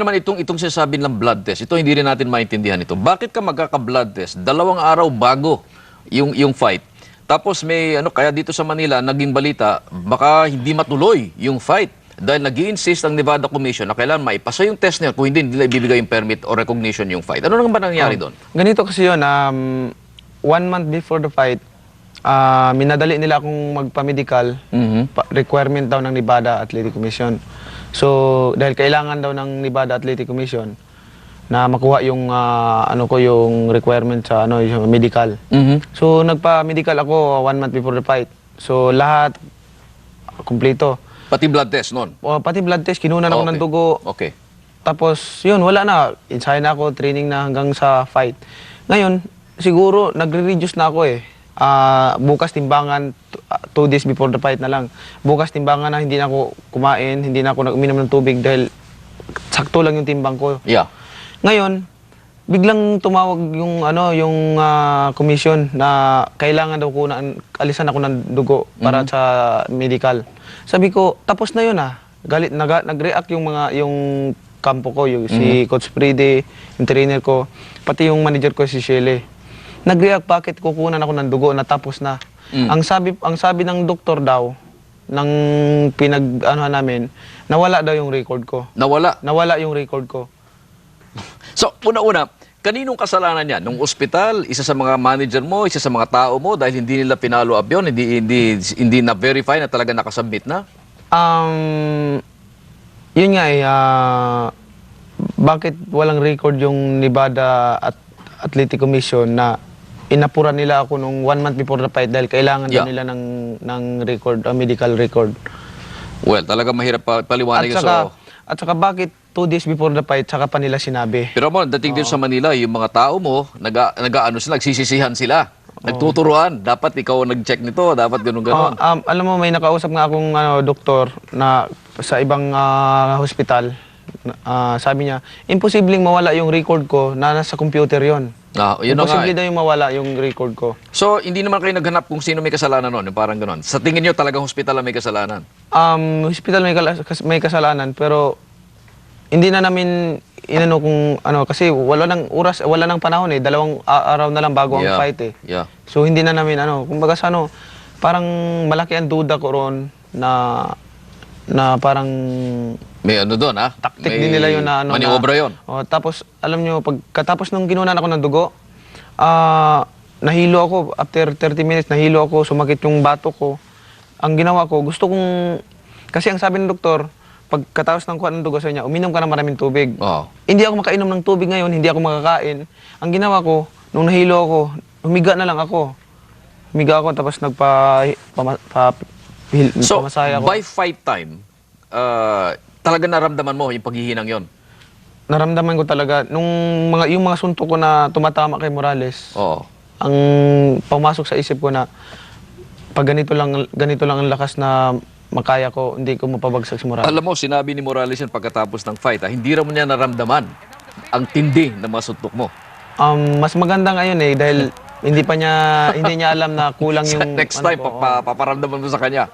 naman itong sinasabi ng blood test, ito hindi rin natin maintindihan ito. Bakit ka magkaka-blood test 2 araw bago yung fight? Tapos may kaya dito sa Manila naging balita, baka hindi matuloy yung fight dahil nag-i-insist ang Nevada Commission na kailangan maipasa yung test niya kung hindi nila ibibigay yung permit o recognition yung fight. Ano nang ba nangyari doon? Ganito kasi yun, 1 month before the fight, minadali nila akong magpa-medical, requirement daw ng Nevada Athletic Commission. So, dahil kailangan daw ng Nevada Athletic Commission na makuha yung yung requirement sa yung medical. So, nagpa-medical ako 1 month before the fight. So, lahat kumpleto. Pati blood test noon? Pati blood test, kinunan ako ng dugo. Okay. Tapos, yun, wala na. Insaya na ako, training na hanggang sa fight. Ngayon, siguro, nagre-reduce na ako eh. Bukas timbangan, 2 days before the fight na lang. Bukas timbangan na, hindi na ako kumain, hindi na ako uminom ng tubig dahil sakto lang yung timbang ko. Yeah. Ngayon, biglang tumawag yung commission na kailangan daw ko alisan ako ng dugo para sa medical. Sabi ko, tapos na yun nag-react yung kampo ko, si Coach Freddy, yung trainer ko, pati yung manager ko si Shelley. Nag-react, bakit kukunan ako ng dugo, natapos na. Ang sabi ng doktor daw, ng namin, nawala daw yung record ko. Nawala? Nawala yung record ko. So, una-una, kaninong kasalanan yan? Nung ospital, isa sa mga manager mo, isa sa mga tao mo, dahil hindi nila pinalo up yun, hindi na-verify na talaga nakasubmit na? Yun nga bakit walang record yung Nevada Athletic Commission na inapuran nila ako nung 1 month before the fight dahil kailangan daw nila ng record, medical record. Well, talaga mahirap paliwanag yun. At saka bakit 2 days before the fight, saka pa nila sinabi? Pero mo, dating din sa Manila, yung mga tao mo, nagsisisihan sila. Nagtuturuan. Dapat ikaw nag-check nito, dapat ganun-ganon. Alam mo, may nakausap nga akong doktor na sa ibang hospital. Sabi niya, imposibleng mawala yung record ko na nasa computer yon. Yun Imposible daw yung mawala yung record ko. So, hindi naman kayo naghanap kung sino may kasalanan nun, yung parang ganon. Sa tingin nyo, talagang hospital ang may kasalanan? Hospital may kasalanan, pero hindi na namin inano kung kasi wala nang oras, wala nang panahon 2 araw na lang bago ang fight eh. Yeah. So hindi na namin kumbaga sa parang malaki ang duda ko ron na parang may doon taktik din nila yun na maniobra yun. Tapos alam nyo, pagkatapos nung ginunan ako ng dugo, nahilo ako after 30 minutes, nahilo ako, sumakit yung bato ko. Ang ginawa ko, gusto kong kasi ang sabi ng doktor, pagkatapos ng kuha ng dugo sa niya, uminom ka ng maraming tubig. Hindi ako makainom ng tubig ngayon, hindi ako makakain. Ang ginawa ko, nung nahilo ako, humiga na lang ako. Humiga ako, tapos pamasaya ako. By fight time, talaga naramdaman mo yung paghihinang yon? Naramdaman ko talaga, yung mga suntok ko na tumatama kay Morales, ang pumasok sa isip ko na, pag ganito lang ang lakas na makaya ko, hindi ko mapabagsak si Morales. Alam mo, sinabi ni Morales yan pagkatapos ng fight, hindi raw niya naramdaman ang tindi ng mga suntok mo. Mas maganda ngayon dahil hindi niya alam na kulang yung... Next time, paparamdaman mo sa kanya.